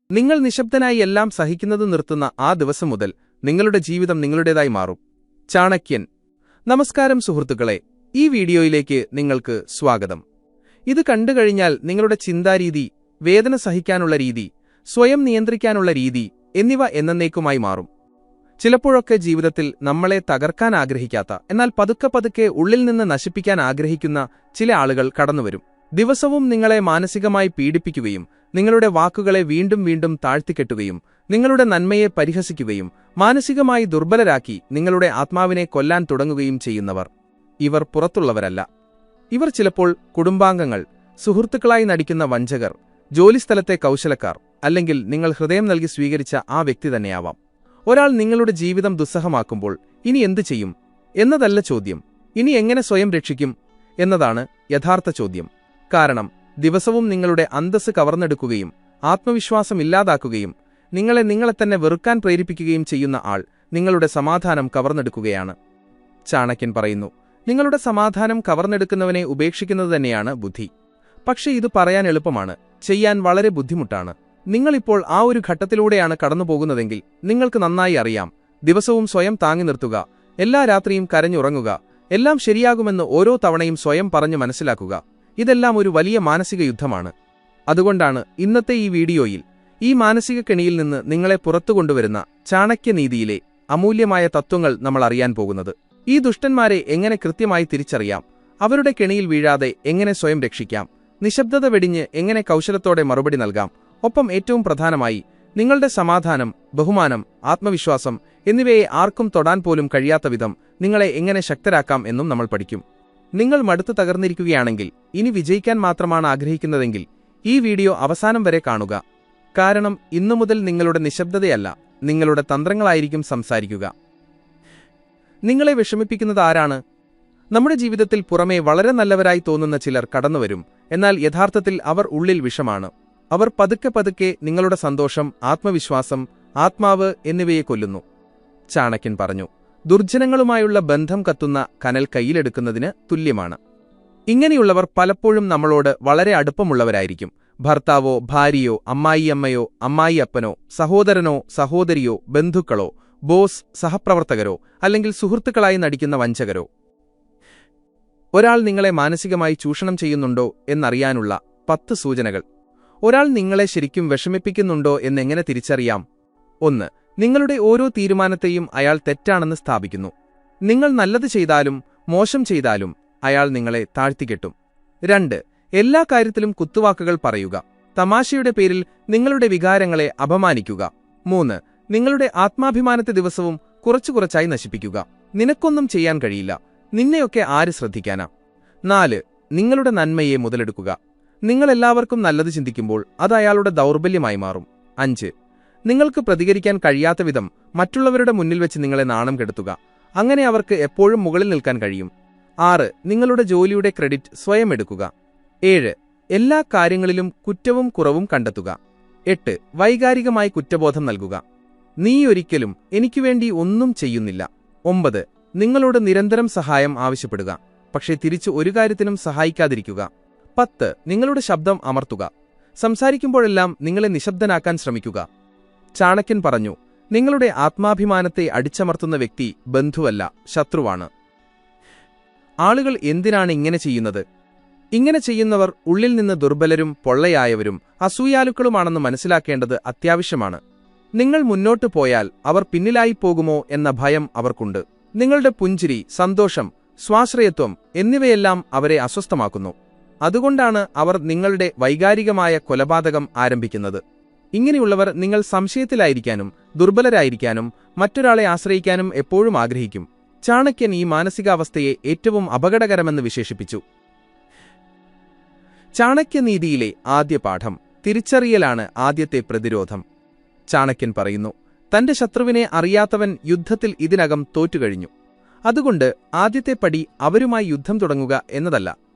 നിങ്ങൾ നിശബ്ദനായി എല്ലാം സഹിക്കുന്നത് നിർത്തുന്ന ആ ദിവസം മുതൽ നിങ്ങളുടെ ജീവിതം നിങ്ങളുടേതായി മാറും. ചാണക്യൻ. നമസ്കാരം സുഹൃത്തുക്കളെ, ഈ വീഡിയോയിലേക്ക് നിങ്ങൾക്ക് സ്വാഗതം. ഇത് കണ്ടുകഴിഞ്ഞാൽ നിങ്ങളുടെ ചിന്താരീതി, വേദന സഹിക്കാനുള്ള രീതി, സ്വയം നിയന്ത്രിക്കാനുള്ള രീതി എന്നിവ എന്നേക്കുമായി മാറും. ചിലപ്പോഴൊക്കെ ജീവിതത്തിൽ നമ്മളെ തകർക്കാൻ ആഗ്രഹിക്കാത്ത, എന്നാൽ പതുക്കെ ഉള്ളിൽ നിന്ന് നശിപ്പിക്കാൻ ആഗ്രഹിക്കുന്ന ചില ആളുകൾ കടന്നുവരും. ദിവസവും നിങ്ങളെ മാനസികമായി പീഡിപ്പിക്കുകയും നിങ്ങളുടെ വാക്കുകളെ വീണ്ടും താഴ്ത്തിക്കെട്ടുകയും നിങ്ങളുടെ നന്മയെ പരിഹസിക്കുകയും മാനസികമായി ദുർബലരാക്കി നിങ്ങളുടെ ആത്മാവിനെ കൊല്ലാൻ തുടങ്ങുകയും ചെയ്യുന്നവർ. ഇവർ പുറത്തുള്ളവരല്ല. ഇവർ ചിലപ്പോൾ കുടുംബാംഗങ്ങൾ, സുഹൃത്തുക്കളായി നടിക്കുന്ന വഞ്ചകർ, ജോലിസ്ഥലത്തെ കൗശലക്കാർ, അല്ലെങ്കിൽ നിങ്ങൾ ഹൃദയം നൽകി സ്വീകരിച്ച ആ വ്യക്തി തന്നെയാവാം. ഒരാൾ നിങ്ങളുടെ ജീവിതം ദുസ്സഹമാക്കുമ്പോൾ ഇനി എന്തു ചെയ്യും എന്നതല്ല ചോദ്യം, ഇനി എങ്ങനെ സ്വയം രക്ഷിക്കും എന്നതാണ് യഥാർത്ഥ ചോദ്യം. കാരണം ദിവസവും നിങ്ങളുടെ അന്തസ്സ് കവർന്നെടുക്കുകയും ആത്മവിശ്വാസം ഇല്ലാതാക്കുകയും നിങ്ങളെ തന്നെ വെറുക്കാൻ പ്രേരിപ്പിക്കുകയും ചെയ്യുന്ന ആൾ നിങ്ങളുടെ സമാധാനം കവർന്നെടുക്കുകയാണ്. ചാണക്യൻ പറയുന്നു, നിങ്ങളുടെ സമാധാനം കവർന്നെടുക്കുന്നവനെ ഉപേക്ഷിക്കുന്നത് തന്നെയാണ് ബുദ്ധി. പക്ഷേ ഇത് പറയാൻ എളുപ്പമാണ്, ചെയ്യാൻ വളരെ ബുദ്ധിമുട്ടാണ്. നിങ്ങളിപ്പോൾ ആ ഒരു ഘട്ടത്തിലൂടെയാണ് കടന്നുപോകുന്നതെങ്കിൽ നിങ്ങൾക്ക് നന്നായി അറിയാം. ദിവസവും സ്വയം താങ്ങി നിർത്തുക, എല്ലാ രാത്രിയും കരഞ്ഞുറങ്ങുക, എല്ലാം ശരിയാകുമെന്ന് ഓരോ തവണയും സ്വയം പറഞ്ഞു മനസ്സിലാക്കുക. ഇതെല്ലാം ഒരു വലിയ മാനസിക യുദ്ധമാണ്. അതുകൊണ്ടാണ് ഇന്നത്തെ ഈ വീഡിയോയിൽ ഈ മാനസിക കെണിയിൽ നിന്ന് നിങ്ങളെ പുറത്തുകൊണ്ടുവരുന്ന ചാണക്യനീതിയിലെ അമൂല്യമായ തത്വങ്ങൾ നമ്മൾ അറിയാൻ പോകുന്നത്. ഈ ദുഷ്ടന്മാരെ എങ്ങനെ കൃത്യമായി തിരിച്ചറിയാം, അവരുടെ കെണിയിൽ വീഴാതെ എങ്ങനെ സ്വയം രക്ഷിക്കാം, നിശബ്ദത വെടിഞ്ഞ് എങ്ങനെ കൗശലത്തോടെ മറുപടി നൽകാം, ഒപ്പം ഏറ്റവും പ്രധാനമായി നിങ്ങളുടെ സമാധാനം, ബഹുമാനം, ആത്മവിശ്വാസം എന്നിവയെ ആർക്കും തൊടാൻ പോലും കഴിയാത്ത വിധം നിങ്ങളെ എങ്ങനെ ശക്തരാക്കാം എന്നും നമ്മൾ പഠിക്കും. നിങ്ങൾ മടുത്തു തകർന്നിരിക്കുകയാണെങ്കിൽ, ഇനി വിജയിക്കാൻ മാത്രമാണ് ആഗ്രഹിക്കുന്നതെങ്കിൽ ഈ വീഡിയോ അവസാനം വരെ കാണുക. കാരണം ഇന്നു മുതൽ നിങ്ങളുടെ നിശബ്ദതയല്ല, നിങ്ങളുടെ തന്ത്രങ്ങളായിരിക്കും സംസാരിക്കുക. നിങ്ങളെ വിഷമിപ്പിക്കുന്നത് ആരാണ്? നമ്മുടെ ജീവിതത്തിൽ പുറമേ വളരെ നല്ലവരായി തോന്നുന്ന ചിലർ കടന്നുവരും, എന്നാൽ യഥാർത്ഥത്തിൽ അവർ ഉള്ളിൽ വിഷമാണ്. അവർ പതുക്കെ നിങ്ങളുടെ സന്തോഷം, ആത്മവിശ്വാസം, ആത്മാവ് എന്നിവയെ കൊല്ലുന്നു. ചാണക്യൻ പറഞ്ഞു, ദുർജനങ്ങളുമായുള്ള ബന്ധം കത്തുന്ന കനൽ കയ്യിലെടുക്കുന്നതിന് തുല്യമാണ്. ഇങ്ങനെയുള്ളവർ പലപ്പോഴും നമ്മളോട് വളരെ അടുപ്പമുള്ളവരായിരിക്കും. ഭർത്താവോ, ഭാര്യയോ, അമ്മായിയമ്മയോ, അമ്മായിയപ്പനോ, സഹോദരനോ, സഹോദരിയോ, ബന്ധുക്കളോ, ബോസ്, സഹപ്രവർത്തകരോ, അല്ലെങ്കിൽ സുഹൃത്തുക്കളായി നടിക്കുന്ന വഞ്ചകരോ. ഒരാൾ നിങ്ങളെ മാനസികമായി ചൂഷണം ചെയ്യുന്നുണ്ടോ എന്നറിയാനുള്ള 10 സൂചനകൾ. ഒരാൾ നിങ്ങളെ ശരിക്കും വിഷമിപ്പിക്കുന്നുണ്ടോ എന്നെങ്ങനെ തിരിച്ചറിയാം? 1. നിങ്ങളുടെ ഓരോ തീരുമാനത്തെയും അയാൾ തെറ്റാണെന്ന് സ്ഥാപിക്കുന്നു. നിങ്ങൾ നല്ലത് ചെയ്താലും മോശം ചെയ്താലും അയാൾ നിങ്ങളെ താഴ്ത്തിക്കെട്ടും. 2. എല്ലാ കാര്യത്തിലും കുത്തുവാക്കുകൾ പറയുക, തമാശയുടെ പേരിൽ നിങ്ങളുടെ വികാരങ്ങളെ അപമാനിക്കുക. 3. നിങ്ങളുടെ ആത്മാഭിമാനത്തെ ദിവസവും കുറച്ചായി നശിപ്പിക്കുക. നിനക്കൊന്നും ചെയ്യാൻ കഴിയില്ല, നിന്നെയൊക്കെ ആര് ശ്രദ്ധിക്കാനാ. 4. നിങ്ങളുടെ നന്മയെ മുതലെടുക്കുക. നിങ്ങളെല്ലാവർക്കും നല്ലത് ചിന്തിക്കുമ്പോൾ അത് അയാളുടെ ദൗർബല്യമായി മാറും. 5. നിങ്ങൾക്ക് പ്രതികരിക്കാൻ കഴിയാത്ത വിധം മറ്റുള്ളവരുടെ മുന്നിൽ വെച്ച് നിങ്ങളെ നാണം കെടുത്തുക. അങ്ങനെ അവർക്ക് എപ്പോഴും മുകളിൽ നിൽക്കാൻ കഴിയും. 6. നിങ്ങളുടെ ജോലിയുടെ ക്രെഡിറ്റ് സ്വയം എടുക്കുക. 7. എല്ലാ കാര്യങ്ങളിലും കുറ്റവും കുറവും കണ്ടെത്തുക. 8. വൈകാരികമായി കുറ്റബോധം നൽകുക. നീ ഒരിക്കലും എനിക്കുവേണ്ടി ഒന്നും ചെയ്യുന്നില്ല. 9. നിങ്ങളോട് നിരന്തരം സഹായം ആവശ്യപ്പെടുക, പക്ഷേ തിരിച്ച് ഒരു കാര്യത്തിനും സഹായിക്കാതിരിക്കുക. 10. നിങ്ങളുടെ ശബ്ദം അമർത്തുക, സംസാരിക്കുമ്പോഴെല്ലാം നിങ്ങളെ നിശബ്ദനാക്കാൻ ശ്രമിക്കുക. ചാണക്യൻ പറഞ്ഞു, നിങ്ങളുടെ ആത്മാഭിമാനത്തെ അടിച്ചമർത്തുന്ന വ്യക്തി ബന്ധുവല്ല, ശത്രുവാണ്. ആളുകൾ എന്തിനാണ് ഇങ്ങനെ ചെയ്യുന്നത്? ഇങ്ങനെ ചെയ്യുന്നവർ ഉള്ളിൽ നിന്ന് ദുർബലരും പൊള്ളയായവരും അസൂയാലുക്കളുമാണെന്ന് മനസ്സിലാക്കേണ്ടത് അത്യാവശ്യമാണ്. നിങ്ങൾ മുന്നോട്ടു പോയാൽ അവർ പിന്നിലായി പോകുമോ എന്ന ഭയം അവർക്കുണ്ട്. നിങ്ങളുടെ പുഞ്ചിരി, സന്തോഷം, സ്വാശ്രയത്വം എന്നിവയെല്ലാം അവരെ അസ്വസ്ഥമാക്കുന്നു. അതുകൊണ്ടാണ് അവർ നിങ്ങളുടെ വൈകാരികമായ കൊലപാതകം ആരംഭിക്കുന്നത്. ഇങ്ങനെയുള്ളവർ നിങ്ങൾ സംശയത്തിലായിരിക്കാനും ദുർബലരായിരിക്കാനും മറ്റൊരാളെ ആശ്രയിക്കാനും എപ്പോഴും ആഗ്രഹിക്കും. ചാണക്യൻ ഈ മാനസികാവസ്ഥയെ ഏറ്റവും അപകടകരമെന്ന് വിശേഷിപ്പിച്ചു. ചാണക്യനീതിയിലെ ആദ്യ പാഠം തിരിച്ചറിയലാണ് ആദ്യത്തെ പ്രതിരോധം. ചാണക്യൻ പറയുന്നു, തന്റെ ശത്രുവിനെ അറിയാത്തവൻ യുദ്ധത്തിൽ ഇതിനകം തോറ്റുകഴിഞ്ഞു. അതുകൊണ്ട് ആദ്യത്തെ പടി അവരുമായി യുദ്ധം തുടങ്ങുക എന്നതല്ല,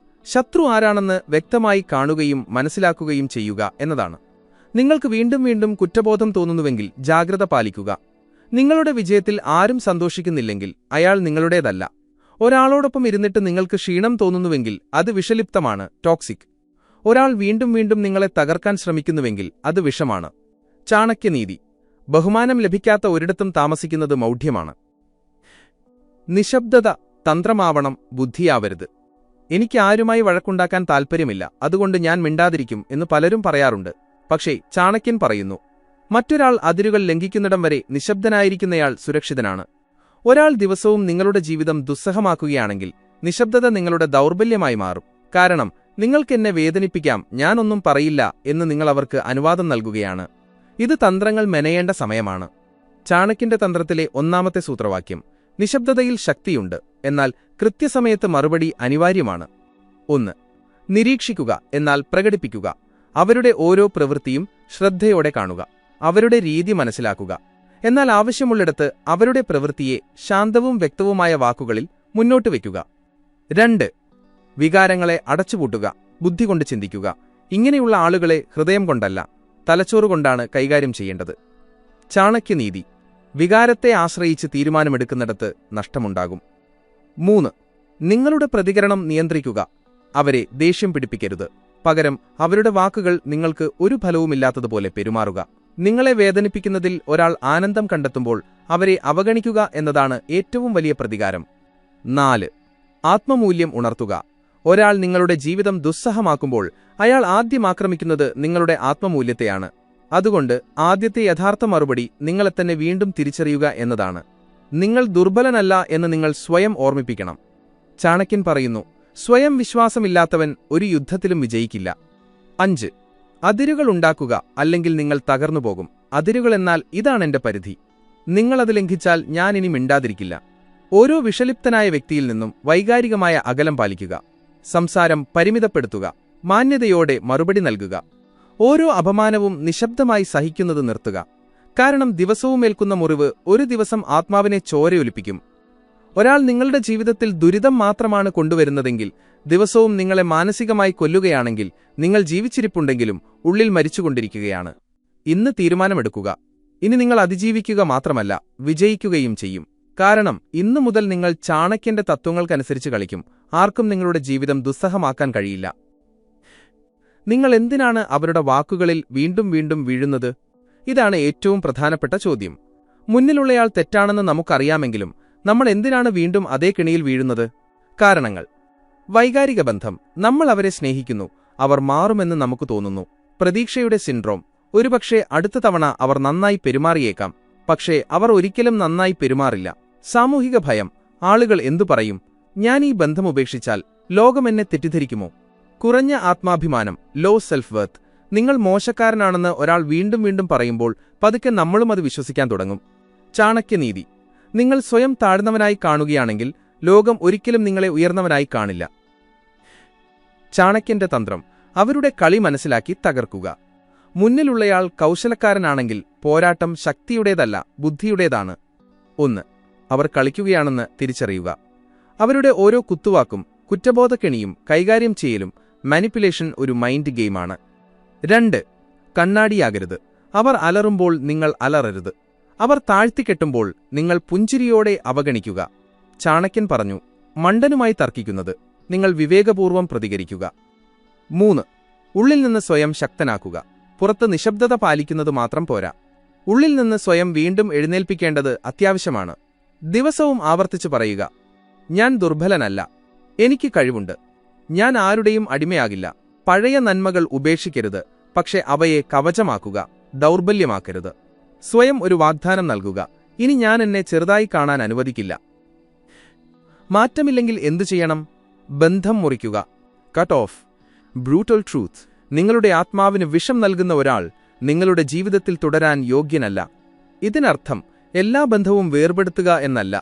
ശത്രു ആരാണെന്ന് വ്യക്തമായി കാണുകയും മനസ്സിലാക്കുകയും ചെയ്യുക എന്നതാണ്. നിങ്ങൾക്ക് വീണ്ടും കുറ്റബോധം തോന്നുന്നുവെങ്കിൽ ജാഗ്രത പാലിക്കുക. നിങ്ങളുടെ വിജയത്തിൽ ആരും സന്തോഷിക്കുന്നില്ലെങ്കിൽ അയാൾ നിങ്ങളുടേതല്ല. ഒരാളോടൊപ്പം ഇരുന്നിട്ട് നിങ്ങൾക്ക് ക്ഷീണം തോന്നുന്നുവെങ്കിൽ അത് വിഷലിപ്തമാണ്, ടോക്സിക്. ഒരാൾ വീണ്ടും നിങ്ങളെ തകർക്കാൻ ശ്രമിക്കുന്നുവെങ്കിൽ അത് വിഷമാണ്. ചാണക്യനീതി: ബഹുമാനം ലഭിക്കാത്ത ഒരിടത്തും താമസിക്കുന്നത് മൗഢ്യമാണ്. നിശബ്ദത തന്ത്രമാവണം, ബുദ്ധിയാവരുത്. എനിക്ക് ആരുമായി വഴക്കുണ്ടാക്കാൻ താൽപ്പര്യമില്ല, അതുകൊണ്ട് ഞാൻ മിണ്ടാതിരിക്കും എന്ന് പലരും പറയാറുണ്ട്. പക്ഷേ ചാണക്യൻ പറയുന്നു, മറ്റൊരാൾ അതിരുകൾ ലംഘിക്കുന്നിടം വരെ നിശബ്ദനായിരിക്കുന്നയാൾ സുരക്ഷിതനാണ്. ഒരാൾ ദിവസവും നിങ്ങളുടെ ജീവിതം ദുസ്സഹമാക്കുകയാണെങ്കിൽ നിശബ്ദത നിങ്ങളുടെ ദൗർബല്യമായി മാറും. കാരണം നിങ്ങൾക്കെന്നെ വേദനിപ്പിക്കാം, ഞാനൊന്നും പറയില്ല എന്ന് നിങ്ങൾ അവർക്ക് അനുവാദം നൽകുകയാണ്. ഇത് തന്ത്രങ്ങൾ മെനയേണ്ട സമയമാണ്. ചാണക്യന്റെ തന്ത്രത്തിലെ ഒന്നാമത്തെ സൂത്രവാക്യം: നിശബ്ദതയിൽ ശക്തിയുണ്ട്, എന്നാൽ കൃത്യസമയത്ത് മറുപടി അനിവാര്യമാണ്. 1. നിരീക്ഷിക്കുക, എന്നാൽ പ്രകടിപ്പിക്കുക. അവരുടെ ഓരോ പ്രവൃത്തിയും ശ്രദ്ധയോടെ കാണുക. അവരുടെ രീതി മനസ്സിലാക്കുക, എന്നാൽ ആവശ്യമുള്ളിടത്ത് അവരുടെ പ്രവൃത്തിയെ ശാന്തവും വ്യക്തവുമായ വാക്കുകളിൽ മുന്നോട്ട് വയ്ക്കുക. 2. വികാരങ്ങളെ അടച്ചുപൂട്ടുക, ബുദ്ധി കൊണ്ട് ചിന്തിക്കുക. ഇങ്ങനെയുള്ള ആളുകളെ ഹൃദയം കൊണ്ടല്ല, തലച്ചോറുകൊണ്ടാണ് കൈകാര്യം ചെയ്യേണ്ടത്. ചാണക്യനീതി: വികാരത്തെ ആശ്രയിച്ച് തീരുമാനമെടുക്കുന്നിടത്ത് നഷ്ടമുണ്ടാകും. 3. നിങ്ങളുടെ പ്രതികരണം നിയന്ത്രിക്കുക. അവരെ ദേഷ്യം പിടിപ്പിക്കരുത്. പകരം അവരുടെ വാക്കുകൾ നിങ്ങൾക്ക് ഒരു ഫലവുമില്ലാത്തതുപോലെ പെരുമാറുക. നിങ്ങളെ വേദനിപ്പിക്കുന്നതിൽ ഒരാൾ ആനന്ദം കണ്ടെത്തുമ്പോൾ അവരെ അവഗണിക്കുക എന്നതാണ് ഏറ്റവും വലിയ പ്രതികാരം. 4. ആത്മമൂല്യം ഉണർത്തുക. ഒരാൾ നിങ്ങളുടെ ജീവിതം ദുസ്സഹമാക്കുമ്പോൾ അയാൾ ആദ്യം ആക്രമിക്കുന്നത് നിങ്ങളുടെ ആത്മമൂല്യത്തെയാണ്. അതുകൊണ്ട് ആദ്യത്തെ യഥാർത്ഥ മറുപടി നിങ്ങളെത്തന്നെ വീണ്ടും തിരിച്ചറിയുക എന്നതാണ്. നിങ്ങൾ ദുർബലനല്ല എന്ന് നിങ്ങൾ സ്വയം ഓർമ്മിപ്പിക്കണം. ചാണക്യൻ പറയുന്നു, സ്വയം വിശ്വാസമില്ലാത്തവൻ ഒരു യുദ്ധത്തിലും വിജയിക്കില്ല. 5. അതിരുകൾ ഉണ്ടാക്കുക, അല്ലെങ്കിൽ നിങ്ങൾ തകർന്നുപോകും. അതിരുകളെന്നാൽ ഇതാണെന്റെ പരിധി. നിങ്ങളത് ലംഘിച്ചാൽ ഞാനിനി മിണ്ടാതിരിക്കില്ല. ഓരോ വിഷലിപ്തനായ വ്യക്തിയിൽ നിന്നും വൈകാരികമായ അകലം പാലിക്കുക. സംസാരം പരിമിതപ്പെടുത്തുക. മാന്യതയോടെ മറുപടി നൽകുക. ഓരോ അപമാനവും നിശബ്ദമായി സഹിക്കുന്നത് നിർത്തുക. കാരണം ദിവസവും ഏൽക്കുന്ന മുറിവ് ഒരു ദിവസം ആത്മാവിനെ ചോരയൊലിപ്പിക്കും. ഒരാൾ നിങ്ങളുടെ ജീവിതത്തിൽ ദുരിതം മാത്രമാണ് കൊണ്ടുവരുന്നതെങ്കിൽ, ദിവസവും നിങ്ങളെ മാനസികമായി കൊല്ലുകയാണെങ്കിൽ, നിങ്ങൾ ജീവിച്ചിരിപ്പുണ്ടെങ്കിലും ഉള്ളിൽ മരിച്ചുകൊണ്ടിരിക്കുകയാണ്. ഇന്ന് തീരുമാനമെടുക്കുക. ഇനി നിങ്ങൾ അതിജീവിക്കുക മാത്രമല്ല, വിജയിക്കുകയും ചെയ്യും. കാരണം ഇന്നു മുതൽ നിങ്ങൾ ചാണക്യന്റെ തത്വങ്ങൾക്കനുസരിച്ച് കളിക്കും. ആർക്കും നിങ്ങളുടെ ജീവിതം ദുസ്സഹമാക്കാൻ കഴിയില്ല. നിങ്ങൾ എന്തിനാണ് അവരുടെ വാക്കുകളിൽ വീണ്ടും വീണ്ടും വീഴുന്നത്? ഇതാണ് ഏറ്റവും പ്രധാനപ്പെട്ട ചോദ്യം. മുന്നിലുള്ളയാൾ തെറ്റാണെന്ന് നമുക്കറിയാമെങ്കിലും നമ്മൾ എന്തിനാണ് വീണ്ടും അതേ കെണിയിൽ വീഴുന്നത്? കാരണങ്ങൾ: വൈകാരിക ബന്ധം. നമ്മൾ അവരെ സ്നേഹിക്കുന്നു, അവർ മാറുമെന്ന് നമുക്ക് തോന്നുന്നു. പ്രതീക്ഷയുടെ സിൻഡ്രോം. ഒരുപക്ഷെ അടുത്ത തവണ അവർ നന്നായി പെരുമാറിയേക്കാം, പക്ഷേ അവർ ഒരിക്കലും നന്നായി പെരുമാറില്ല. സാമൂഹിക ഭയം. ആളുകൾ എന്തു പറയും? ഞാൻ ഈ ബന്ധം ഉപേക്ഷിച്ചാൽ ലോകം എന്നെ തെറ്റിദ്ധരിക്കുമോ? കുറഞ്ഞ ആത്മാഭിമാനം, ലോ സെൽഫ് വർത്ത്. നിങ്ങൾ മോശക്കാരനാണെന്ന് ഒരാൾ വീണ്ടും വീണ്ടും പറയുമ്പോൾ പതുക്കെ നമ്മളും അത് വിശ്വസിക്കാൻ തുടങ്ങും. ചാണക്യനീതി: നിങ്ങൾ സ്വയം താഴ്ന്നവനായി കാണുകയാണെങ്കിൽ ലോകം ഒരിക്കലും നിങ്ങളെ ഉയർന്നവനായി കാണില്ല. ചാണക്യന്റെ തന്ത്രം: അവരുടെ കളി മനസ്സിലാക്കി തകർക്കുക. മുന്നിലുള്ളയാൾ കൗശലക്കാരനാണെങ്കിൽ പോരാട്ടം ശക്തിയുടേതല്ല, ബുദ്ധിയുടേതാണ്. 1. അവർ കളിക്കുകയാണെന്ന് തിരിച്ചറിയുക. അവരുടെ ഓരോ കുത്തുവാക്കും കുറ്റബോധക്കെണിയും കൈകാര്യം ചെയ്യലും മാനിപ്പുലേഷൻ ഒരു മൈൻഡ് ഗെയിമാണ്. 2. കണ്ണാടിയാകരുത്. അവർ അലറുമ്പോൾ നിങ്ങൾ അലറരുത്. അവർ താഴ്ത്തിക്കെട്ടുമ്പോൾ നിങ്ങൾ പുഞ്ചിരിയോടെ അവഗണിക്കുക. ചാണക്യൻ പറഞ്ഞു, മണ്ടനുമായി തർക്കിക്കുന്നത് നിങ്ങൾ വിവേകപൂർവ്വം പ്രതികരിക്കുക. 3. ഉള്ളിൽ നിന്ന് സ്വയം ശക്തനാക്കുക. പുറത്ത് നിശബ്ദത പാലിക്കുന്നത് മാത്രം പോരാ. ഉള്ളിൽ നിന്ന് സ്വയം വീണ്ടും എഴുന്നേൽപ്പിക്കേണ്ടത് അത്യാവശ്യമാണ്. ദിവസവും ആവർത്തിച്ചു പറയുക, ഞാൻ ദുർബലനല്ല, എനിക്ക് കഴിവുണ്ട്, ഞാൻ ആരുടെയും അടിമയാകില്ല. പഴയ നന്മകൾ ഉപേക്ഷിക്കരുത്, പക്ഷെ അവയെ കവചമാക്കുക, ദൗർബല്യമാക്കരുത്. സ്വയം ഒരു വാഗ്ദാനം നൽകുക, ഇനി ഞാൻ എന്നെ ചെറുതായി കാണാൻ അനുവദിക്കില്ല. മാറ്റമില്ലെങ്കിൽ എന്തു ചെയ്യണം? ബന്ധം മുറിക്കുക. Cut off. Brutal truth. നിങ്ങളുടെ ആത്മാവിന് വിഷം നൽകുന്ന ഒരാൾ നിങ്ങളുടെ ജീവിതത്തിൽ തുടരാൻ യോഗ്യനല്ല. ഇതിനർത്ഥം എല്ലാ ബന്ധവും വേർപെടുത്തുക എന്നല്ല,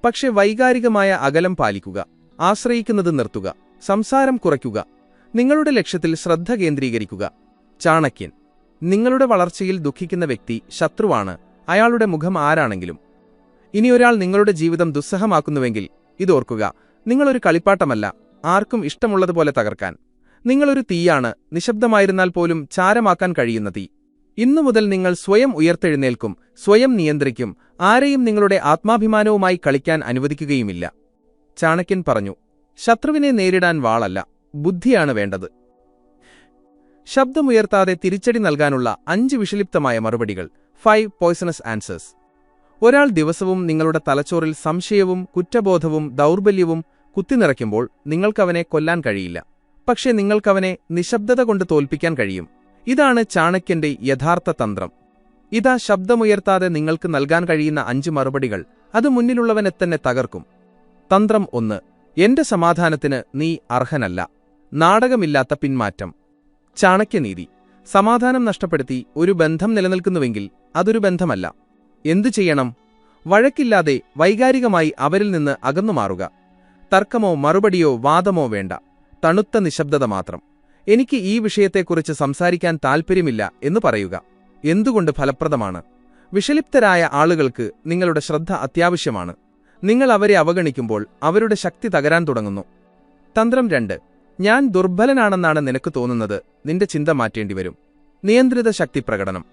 പക്ഷെ വൈകാരികമായ അകലം പാലിക്കുക, ആശ്രയിക്കുന്നത് നിർത്തുക, സംസാരം കുറയ്ക്കുക, നിങ്ങളുടെ ലക്ഷ്യത്തിൽ ശ്രദ്ധ കേന്ദ്രീകരിക്കുക. ചാണക്യൻ: നിങ്ങളുടെ വളർച്ചയിൽ ദുഃഖിക്കുന്ന വ്യക്തി ശത്രുവാണ്, അയാളുടെ മുഖം ആരാണെങ്കിലും. ഇനിയൊരാൾ നിങ്ങളുടെ ജീവിതം ദുസ്സഹമാക്കുന്നുവെങ്കിൽ ഇതോർക്കുക, നിങ്ങളൊരു കളിപ്പാട്ടമല്ല, ആർക്കും ഇഷ്ടമുള്ളതുപോലെ തകർക്കാൻ. നിങ്ങളൊരു തീയാണ്, നിശബ്ദമായിരുന്നാൽ പോലും ചാരമാക്കാൻ കഴിയുന്ന തീ. ഇന്നു മുതൽ നിങ്ങൾ സ്വയം ഉയർത്തെഴുന്നേൽക്കും, സ്വയം നിയന്ത്രിക്കും, ആരെയും നിങ്ങളുടെ ആത്മാഭിമാനവുമായി കളിക്കാൻ അനുവദിക്കുകയുമില്ല. ചാണക്യൻ പറഞ്ഞു, ശത്രുവിനെ നേരിടാൻ വാളല്ല, ബുദ്ധിയാണ് വേണ്ടത്. ശബ്ദമുയർത്താതെ തിരിച്ചടി നൽകാനുള്ള 5 വിഷലിപ്തമായ മറുപടികൾ. 5 പോയ്സണസ് ആൻസേഴ്സ്. ഒരാൾ ദിവസവും നിങ്ങളുടെ തലച്ചോറിൽ സംശയവും കുറ്റബോധവും ദൗർബല്യവും കുത്തിനിറയ്ക്കുമ്പോൾ നിങ്ങൾക്കവനെ കൊല്ലാൻ കഴിയില്ല. പക്ഷേ നിങ്ങൾക്കവനെ നിശബ്ദത കൊണ്ട് തോൽപ്പിക്കാൻ കഴിയും. ഇതാണ് ചാണക്യന്റെ യഥാർത്ഥ തന്ത്രം. ഇതാ ശബ്ദമുയർത്താതെ നിങ്ങൾക്ക് നൽകാൻ കഴിയുന്ന 5 മറുപടികൾ. അത് മുന്നിലുള്ളവനെ തന്നെ തകർക്കും. തന്ത്രം 1. എന്റെ സമാധാനത്തിന് നീ അർഹനല്ല. നാടകമില്ലാത്ത പിന്മാറ്റം. ചാണക്യനീതി. സമാധാനം നഷ്ടപ്പെടുത്തി ഒരു ബന്ധം നിലനിൽക്കുന്നുവെങ്കിൽ അതൊരു ബന്ധമല്ല. എന്തു ചെയ്യണം? വഴക്കില്ലാതെ വൈകാരികമായി അവരിൽ നിന്ന് അകന്നുമാറുക. തർക്കമോ മറുപടിയോ വാദമോ വേണ്ട. തണുത്ത നിശബ്ദത മാത്രം. എനിക്ക് ഈ വിഷയത്തെക്കുറിച്ച് സംസാരിക്കാൻ താൽപ്പര്യമില്ല എന്ന് പറയുക. എന്തുകൊണ്ട് ഫലപ്രദമാണ്? വിഷലിപ്തരായ ആളുകൾക്ക് നിങ്ങളുടെ ശ്രദ്ധ അത്യാവശ്യമാണ്. നിങ്ങൾ അവരെ അവഗണിക്കുമ്പോൾ അവരുടെ ശക്തി തകരാൻ തുടങ്ങുന്നു. തന്ത്രം 2. ഞാൻ ദുർബലനാണെന്നാണ് നിനക്ക് തോന്നുന്നത്. നിന്റെ ചിന്ത മാറ്റേണ്ടിവരും. നിയന്ത്രിത ശക്തി പ്രകടനം.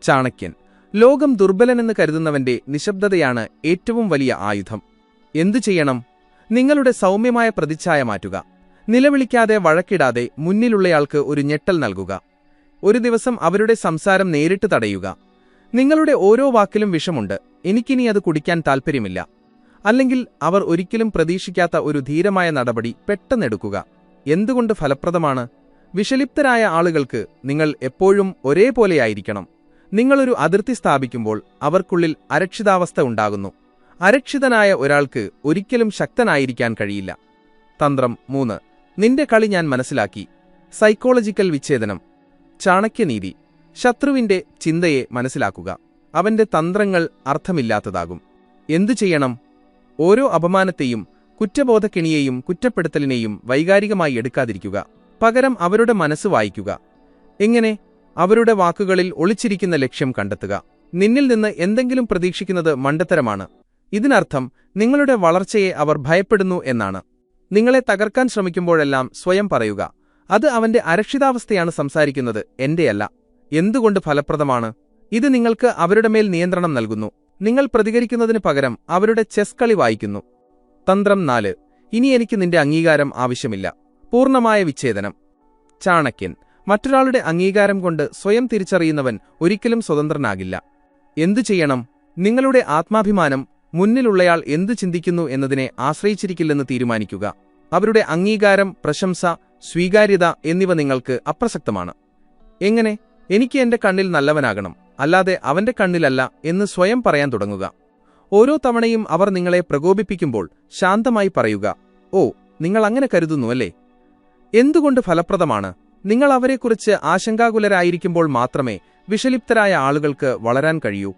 ചാണക്യൻ. ലോകം ദുർബലനെന്ന് കരുതുന്നവന്റെ നിശബ്ദതയാണ് ഏറ്റവും വലിയ ആയുധം. എന്തു ചെയ്യണം? നിങ്ങളുടെ സൗമ്യമായ പ്രതിച്ഛായ മാറ്റുക. നിലവിളിക്കാതെ വഴക്കിടാതെ മുന്നിലുള്ളയാൾക്ക് ഒരു ഞെട്ടൽ നൽകുക. ഒരു ദിവസം അവരുടെ സംസാരം നേരിട്ട് തടയുക. നിങ്ങളുടെ ഓരോ വാക്കിലും വിഷമുണ്ട്. എനിക്കിനി അത് കുടിക്കാൻ താൽപ്പര്യമില്ല. അല്ലെങ്കിൽ അവർ ഒരിക്കലും പ്രതീക്ഷിക്കാത്ത ഒരു ധീരമായ നടപടി പെട്ടെന്നെടുക്കുക. എന്തുകൊണ്ട് ഫലപ്രദമാണ്? വിഷലിപ്തരായ ആളുകൾക്ക് നിങ്ങൾ എപ്പോഴും ഒരേപോലെയായിരിക്കണം. നിങ്ങളൊരു അതിർത്തി സ്ഥാപിക്കുമ്പോൾ അവർക്കുള്ളിൽ അരക്ഷിതാവസ്ഥ ഉണ്ടാകുന്നു. അരക്ഷിതനായ ഒരാൾക്ക് ഒരിക്കലും ശക്തനായിരിക്കാൻ കഴിയില്ല. തന്ത്രം 3. നിന്റെ കളി ഞാൻ മനസ്സിലാക്കി. സൈക്കോളജിക്കൽ വിച്ഛേദനം. ചാണക്യനീതി. ശത്രുവിന്റെ ചിന്തയെ മനസ്സിലാക്കുക. അവന്റെ തന്ത്രങ്ങൾ അർത്ഥമില്ലാത്തതാകും. എന്തു ചെയ്യണം? ഓരോ അപമാനത്തെയും കുറ്റബോധക്കെണിയെയും കുറ്റപ്പെടുത്തലിനെയും വൈകാരികമായി എടുക്കാതിരിക്കുക. പകരം അവരുടെ മനസ്സ് വായിക്കുക. എങ്ങനെ? അവരുടെ വാക്കുകളിൽ ഒളിച്ചിരിക്കുന്ന ലക്ഷ്യം കണ്ടെത്തുക. നിന്നിൽ നിന്ന് എന്തെങ്കിലും പ്രതീക്ഷിക്കുന്നത് മണ്ടത്തരമാണ്. ഇതിനർത്ഥം നിങ്ങളുടെ വളർച്ചയെ അവർ ഭയപ്പെടുന്നു എന്നാണ്. നിങ്ങളെ തകർക്കാൻ ശ്രമിക്കുമ്പോഴെല്ലാം സ്വയം പറയുക, അത് അവന്റെ അരക്ഷിതാവസ്ഥയാണ് സംസാരിക്കുന്നത്, എന്റെയല്ല. എന്തുകൊണ്ട് ഫലപ്രദമാണ്? ഇത് നിങ്ങൾക്ക് അവരുടെ മേൽ നിയന്ത്രണം നൽകുന്നു. നിങ്ങൾ പ്രതികരിക്കുന്നതിന് പകരം അവരുടെ ചെസ് കളി വായിക്കുന്നു. തന്ത്രം 4. ഇനി എനിക്ക് നിന്റെ അംഗീകാരം ആവശ്യമില്ല. പൂർണ്ണമായ വിച്ഛേദനം. ചാണക്യൻ. മറ്റൊരാളുടെ അംഗീകാരം കൊണ്ട് സ്വയം തിരിച്ചറിയുന്നവൻ ഒരിക്കലും സ്വതന്ത്രനാകില്ല. എന്തു ചെയ്യണം? നിങ്ങളുടെ ആത്മാഭിമാനം മുന്നിലുള്ളയാൾ എന്തു ചിന്തിക്കുന്നു എന്നതിനെ ആശ്രയിച്ചിരിക്കില്ലെന്ന് തീരുമാനിക്കുക. അവരുടെ അംഗീകാരം, പ്രശംസ, സ്വീകാര്യത എന്നിവ നിങ്ങൾക്ക് അപ്രസക്തമാണ്. എങ്ങനെ? എനിക്ക് എന്റെ കണ്ണിൽ നല്ലവനാകണം, അല്ലാതെ അവന്റെ കണ്ണിലല്ല എന്ന് സ്വയം പറയാൻ തുടങ്ങുക. ഓരോ തവണയും അവർ നിങ്ങളെ പ്രകോപിപ്പിക്കുമ്പോൾ ശാന്തമായി പറയുക, ഓ, നിങ്ങൾ അങ്ങനെ കരുതുന്നു അല്ലേ? എന്തുകൊണ്ട് ഫലപ്രദമാണ്? നിങ്ങൾ അവരെക്കുറിച്ച് ആശങ്കാകുലരായിരിക്കുമ്പോൾ മാത്രമേ വിഷലിപ്തരായ ആളുകൾക്ക് വളരാൻ കഴിയൂ.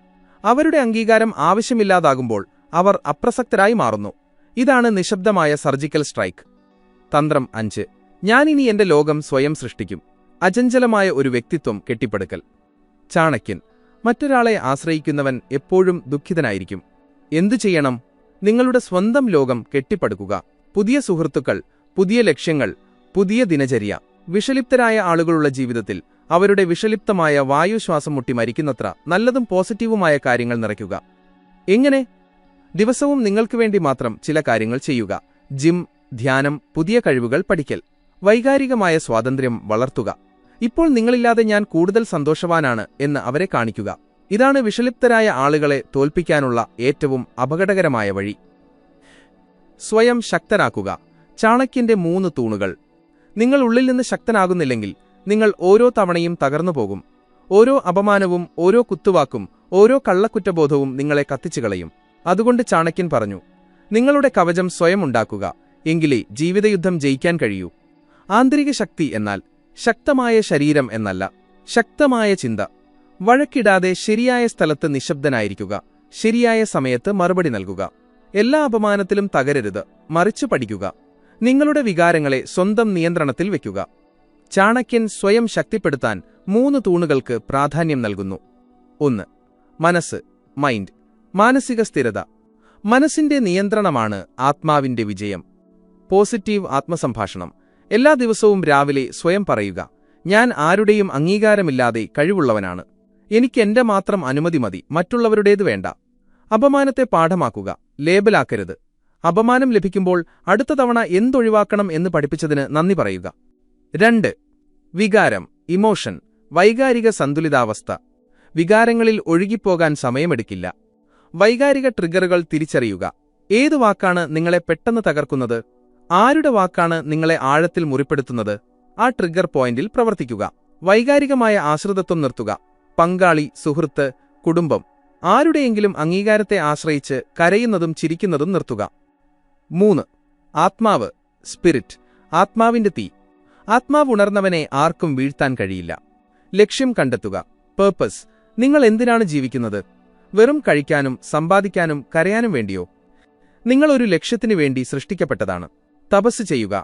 അവരുടെ അംഗീകാരം ആവശ്യമില്ലാതാകുമ്പോൾ അവർ അപ്രസക്തരായി മാറുന്നു. ഇതാണ് നിശബ്ദമായ സർജിക്കൽ സ്ട്രൈക്ക്. തന്ത്രം 5. ഞാനിനി എന്റെ ലോകം സ്വയം സൃഷ്ടിക്കും. അചഞ്ചലമായ ഒരു വ്യക്തിത്വം കെട്ടിപ്പടുക്കൽ. ചാണക്യൻ. മറ്റൊരാളെ ആശ്രയിക്കുന്നവൻ എപ്പോഴും ദുഃഖിതനായിരിക്കും. എന്തു ചെയ്യണം? നിങ്ങളുടെ സ്വന്തം ലോകം കെട്ടിപ്പടുക്കുക. പുതിയ സുഹൃത്തുക്കൾ, പുതിയ ലക്ഷ്യങ്ങൾ, പുതിയ ദിനചര്യ. വിഷലിപ്തരായ ആളുകളുള്ള ജീവിതത്തിൽ അവരുടെ വിഷലിപ്തമായ വായുശ്വാസം മുട്ടി മരിക്കുന്നത്ര നല്ലതും പോസിറ്റീവുമായ കാര്യങ്ങൾ നിറയ്ക്കുക. എങ്ങനെ? ദിവസവും നിങ്ങൾക്ക് വേണ്ടി മാത്രം ചില കാര്യങ്ങൾ ചെയ്യുക. ജിം, ധ്യാനം, പുതിയ കഴിവുകൾ പഠിക്കൽ. വൈകാരികമായ സ്വാതന്ത്ര്യം വളർത്തുക. ഇപ്പോൾ നിങ്ങളില്ലാതെ ഞാൻ കൂടുതൽ സന്തോഷവാനാണ് എന്ന് അവരെ കാണിക്കുക. ഇതാണ് വിഷലിപ്തരായ ആളുകളെ തോൽപ്പിക്കാനുള്ള ഏറ്റവും അപകടകരമായ വഴി. സ്വയം ശക്തരാക്കുക. ചാണക്യന്റെ 3 തൂണുകൾ. നിങ്ങൾ ഉള്ളിൽ നിന്ന് ശക്തനാകുന്നില്ലെങ്കിൽ നിങ്ങൾ ഓരോ തവണയും തകർന്നുപോകും. ഓരോ അപമാനവും, ഓരോ കുത്തുവാക്കും, ഓരോ കള്ളക്കുറ്റബോധവും നിങ്ങളെ കത്തിച്ചുകളയും. അതുകൊണ്ട് ചാണക്യൻ പറഞ്ഞു, നിങ്ങളുടെ കവചം സ്വയം ഉണ്ടാക്കുക. എങ്കിലേ ജീവിതയുദ്ധം ജയിക്കാൻ കഴിയൂ. ആന്തരിക ശക്തി എന്നാൽ ശക്തമായ ശരീരം എന്നല്ല, ശക്തമായ ചിന്ത. വഴക്കിടാതെ ശരിയായ സ്ഥലത്ത് നിശബ്ദനായിരിക്കുക. ശരിയായ സമയത്ത് മറുപടി നൽകുക. എല്ലാ അപമാനത്തിലും തകരരുത്, മറിച്ചു പഠിക്കുക. നിങ്ങളുടെ വികാരങ്ങളെ സ്വന്തം നിയന്ത്രണത്തിൽ വയ്ക്കുക. ചാണക്യൻ സ്വയം ശക്തിപ്പെടുത്താൻ 3 തൂണുകൾക്ക് പ്രാധാന്യം നൽകുന്നു. 1. മനസ്സ്, മൈൻഡ്. മാനസിക സ്ഥിരത. മനസ്സിന്റെ നിയന്ത്രണമാണ് ആത്മാവിന്റെ വിജയം. പോസിറ്റീവ് ആത്മസംഭാഷണം. എല്ലാ ദിവസവും രാവിലെ സ്വയം പറയുക, ഞാൻ ആരുടെയും അംഗീകാരമില്ലാതെ കഴിവുള്ളവനാണ്. എനിക്കെന്റെ മാത്രം അനുമതി മതി, മറ്റുള്ളവരുടേത് വേണ്ട. അപമാനത്തെ പാഠമാക്കുക, ലേബലാക്കരുത്. അപമാനം ലഭിക്കുമ്പോൾ അടുത്ത തവണ എന്തൊഴിവാക്കണം എന്ന് പഠിപ്പിച്ചതിന് നന്ദി പറയുക. 2. വികാരം, ഇമോഷൻ, വൈകാരിക സന്തുലിതാവസ്ഥ. വികാരങ്ങളിൽ ഒഴുകിപ്പോകാൻ സമയമെടുക്കില്ല. വൈകാരിക ട്രിഗറുകൾ തിരിച്ചറിയുക. ഏതു വാക്കാണ് നിങ്ങളെ പെട്ടെന്ന് തകർക്കുന്നത്? ആരുടെ വാക്കാണ് നിങ്ങളെ ആഴത്തിൽ മുറിപ്പെടുത്തുന്നത്? ആ ട്രിഗർ പോയിന്റിൽ പ്രവർത്തിക്കുക. വൈകാരികമായ ആശ്രിതത്വം നിർത്തുക. പങ്കാളി, സുഹൃത്ത്, കുടുംബം, ആരുടെയെങ്കിലും അംഗീകാരത്തെ ആശ്രയിച്ച് കരയുന്നതും ചിരിക്കുന്നതും നിർത്തുക. 3. ആത്മാവ്, സ്പിരിറ്റ്, ആത്മാവിന്റെ തീ. ആത്മാവ് ഉണർന്നവനെ ആർക്കും വീഴ്ത്താൻ കഴിയില്ല. ലക്ഷ്യം കണ്ടെത്തുക. പേർപ്പസ്. നിങ്ങൾ എന്തിനാണ് ജീവിക്കുന്നത്? വെറും കഴിക്കാനും സമ്പാദിക്കാനും കരയാനും വേണ്ടിയോ? നിങ്ങൾ ഒരു ലക്ഷ്യത്തിനു വേണ്ടി സൃഷ്ടിക്കപ്പെട്ടതാണ്. തപസ് ചെയ്യുക.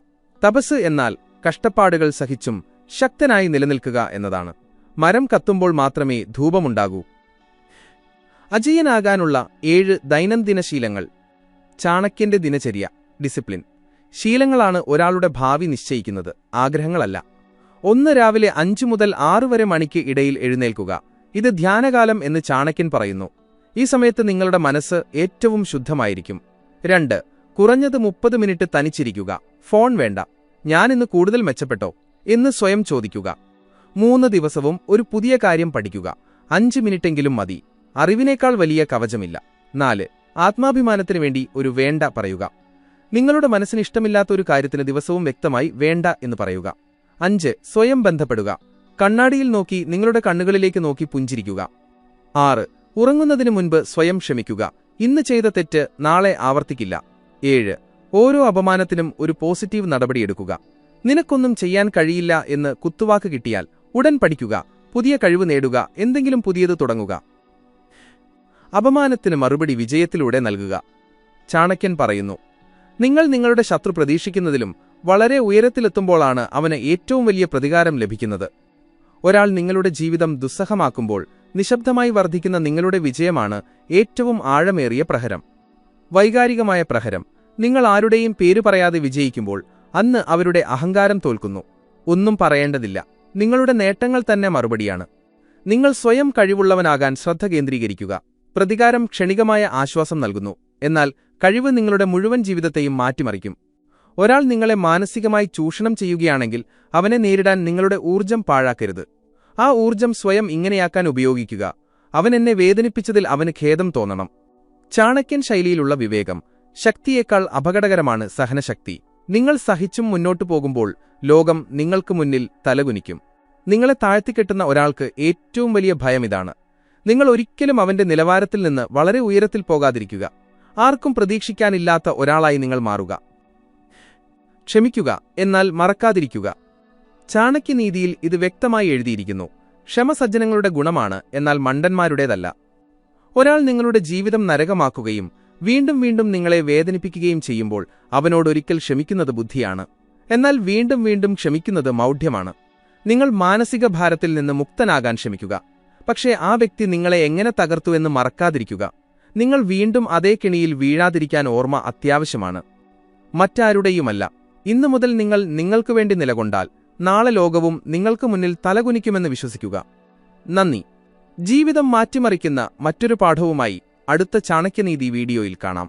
തപസ് എന്നാൽ കഷ്ടപ്പാടുകൾ സഹിച്ചും ശക്തനായി നിലനിൽക്കുക എന്നതാണ്. മരം കത്തുമ്പോൾ മാത്രമേ ധൂപമുണ്ടാകൂ. അജയ്യനാകാനുള്ള 7 ദൈനംദിന ശീലങ്ങൾ. ചാണക്യന്റെ ദിനചര്യ, ഡിസിപ്ലിൻ. ശീലങ്ങളാണ് ഒരാളുടെ ഭാവി നിശ്ചയിക്കുന്നത്, ആഗ്രഹങ്ങളല്ല. 1 രാവിലെ 5 മുതൽ 6 വരെ മണിക്ക് ഇടയിൽ എഴുന്നേൽക്കുക. ഇത് ധ്യാനകാലം എന്ന് ചാണക്യൻ പറയുന്നു. ഈ സമയത്ത് നിങ്ങളുടെ മനസ്സ് ഏറ്റവും ശുദ്ധമായിരിക്കും. 2. കുറഞ്ഞത് 30 മിനിറ്റ് തനിച്ചിരിക്കുക. ഫോൺ വേണ്ട. ഞാനിന്ന് കൂടുതൽ മെച്ചപ്പെട്ടോ എന്ന് സ്വയം ചോദിക്കുക. 3 ദിവസവും ഒരു പുതിയ കാര്യം പഠിക്കുക. 5 മിനിറ്റെങ്കിലും മതി. അറിവിനേക്കാൾ വലിയ കവചമില്ല. 4. ആത്മാഭിമാനത്തിനു വേണ്ടി ഒരു വേണ്ട പറയുക. നിങ്ങളുടെ മനസ്സിന് ഇഷ്ടമില്ലാത്ത ഒരു കാര്യത്തിന് ദിവസവും വ്യക്തമായി വേണ്ട എന്ന് പറയുക. 5. സ്വയം ബന്ധപ്പെടുക. കണ്ണാടിയിൽ നോക്കി നിങ്ങളുടെ കണ്ണുകളിലേക്ക് നോക്കി പുഞ്ചിരിക്കുക. 6. ഉറങ്ങുന്നതിനു മുൻപ് സ്വയം ക്ഷമിക്കുക. ഇന്ന് ചെയ്ത തെറ്റ് നാളെ ആവർത്തിക്കില്ല. 7. ഓരോ അപമാനത്തിനും ഒരു പോസിറ്റീവ് നടപടിയെടുക്കുക. നിനക്കൊന്നും ചെയ്യാൻ കഴിയില്ല എന്ന് കുത്തുവാക്ക് കിട്ടിയാൽ ഉടൻ പഠിക്കുക. പുതിയ കഴിവ് നേടുക. എന്തെങ്കിലും പുതിയത് തുടങ്ങുക. അപമാനത്തിന് മറുപടി വിജയത്തിലൂടെ നൽകുക. ചാണക്യൻ പറയുന്നു, നിങ്ങൾ നിങ്ങളുടെ ശത്രു പ്രതീക്ഷിക്കുന്നതിലും വളരെ ഉയരത്തിലെത്തുമ്പോഴാണ് അവന് ഏറ്റവും വലിയ പ്രതികാരം ലഭിക്കുന്നത്. ഒരാൾ നിങ്ങളുടെ ജീവിതം ദുസ്സഹമാക്കുമ്പോൾ നിശബ്ദമായി വർദ്ധിക്കുന്ന നിങ്ങളുടെ വിജയമാണ് ഏറ്റവും ആഴമേറിയ പ്രഹരം. വൈകാരികമായ പ്രഹരം. നിങ്ങൾ ആരുടെയും പേര് പറയാതെ വിജയിക്കുമ്പോൾ അന്ന് അവരുടെ അഹങ്കാരം തോൽക്കുന്നു. ഒന്നും പറയേണ്ടതില്ല. നിങ്ങളുടെ നേട്ടങ്ങൾ തന്നെ മറുപടിയാണ്. നിങ്ങൾ സ്വയം കഴിവുള്ളവനാകാൻ ശ്രദ്ധ കേന്ദ്രീകരിക്കുക. പ്രതികാരം ക്ഷണികമായ ആശ്വാസം നൽകുന്നു, എന്നാൽ കഴിവ് നിങ്ങളുടെ മുഴുവൻ ജീവിതത്തെയും മാറ്റിമറിക്കും. ഒരാൾ നിങ്ങളെ മാനസികമായി ചൂഷണം ചെയ്യുകയാണെങ്കിൽ അവനെ നേരിടാൻ നിങ്ങളുടെ ഊർജ്ജം പാഴാക്കരുത്. ആ ഊർജ്ജം സ്വയം ഇങ്ങനെയാക്കാൻ ഉപയോഗിക്കുക. അവൻ എന്നെ വേദനിപ്പിച്ചതിൽ അവന് ഖേദം തോന്നണം. ചാണക്യൻ ശൈലിയിലുള്ള വിവേകം. ശക്തിയേക്കാൾ അപകടകരമാണ് സഹനശക്തി. നിങ്ങൾ സഹിച്ചും മുന്നോട്ടു പോകുമ്പോൾ ലോകം നിങ്ങൾക്ക് മുന്നിൽ തലകുനിക്കും. നിങ്ങളെ താഴ്ത്തിക്കെട്ടുന്ന ഒരാൾക്ക് ഏറ്റവും വലിയ ഭയം ഇതാണ്. നിങ്ങൾ ഒരിക്കലും അവന്റെ നിലവാരത്തിൽ നിന്ന് വളരെ ഉയരത്തിൽ പോകാതിരിക്കുക. ആർക്കും പ്രതീക്ഷിക്കാനില്ലാത്ത ഒരാളായി നിങ്ങൾ മാറുക. ക്ഷമിക്കുക, എന്നാൽ മറക്കാതിരിക്കുക. ചാണക്യനീതിയിൽ ഇത് വ്യക്തമായി എഴുതിയിരിക്കുന്നു. ക്ഷമ സജ്ജനങ്ങളുടെ ഗുണമാണ്, എന്നാൽ മണ്ടന്മാരുടേതല്ല. ഒരാൾ നിങ്ങളുടെ ജീവിതം നരകമാക്കുകയും വീണ്ടും വീണ്ടും നിങ്ങളെ വേദനിപ്പിക്കുകയും ചെയ്യുമ്പോൾ അവനോടൊരിക്കൽ ക്ഷമിക്കുന്നത് ബുദ്ധിയാണ്. എന്നാൽ വീണ്ടും വീണ്ടും ക്ഷമിക്കുന്നത് മൗഢ്യമാണ്. നിങ്ങൾ മാനസിക ഭാരത്തിൽ നിന്ന് മുക്തനാകാൻ ശ്രമിക്കുക. പക്ഷേ ആ വ്യക്തി നിങ്ങളെ എങ്ങനെ തകർത്തുവെന്ന് മറക്കാതിരിക്കുക. നിങ്ങൾ വീണ്ടും അതേ കെണിയിൽ വീഴാതിരിക്കാൻ ഓർമ്മ അത്യാവശ്യമാണ്. മറ്റാരുടെയുമല്ല. ഇന്നു മുതൽ നിങ്ങൾ നിങ്ങൾക്ക് വേണ്ടി നിലകൊണ്ടാൽ നാളെ ലോകവും നിങ്ങൾക്ക് മുന്നിൽ തലകുനിക്കുമെന്ന് വിശ്വസിക്കുക. നന്ദി. ജീവിതം മാറ്റിമറിക്കുന്ന മറ്റൊരു പാഠവുമായി അടുത്ത ചാണക്യനീതി വീഡിയോയിൽ കാണാം.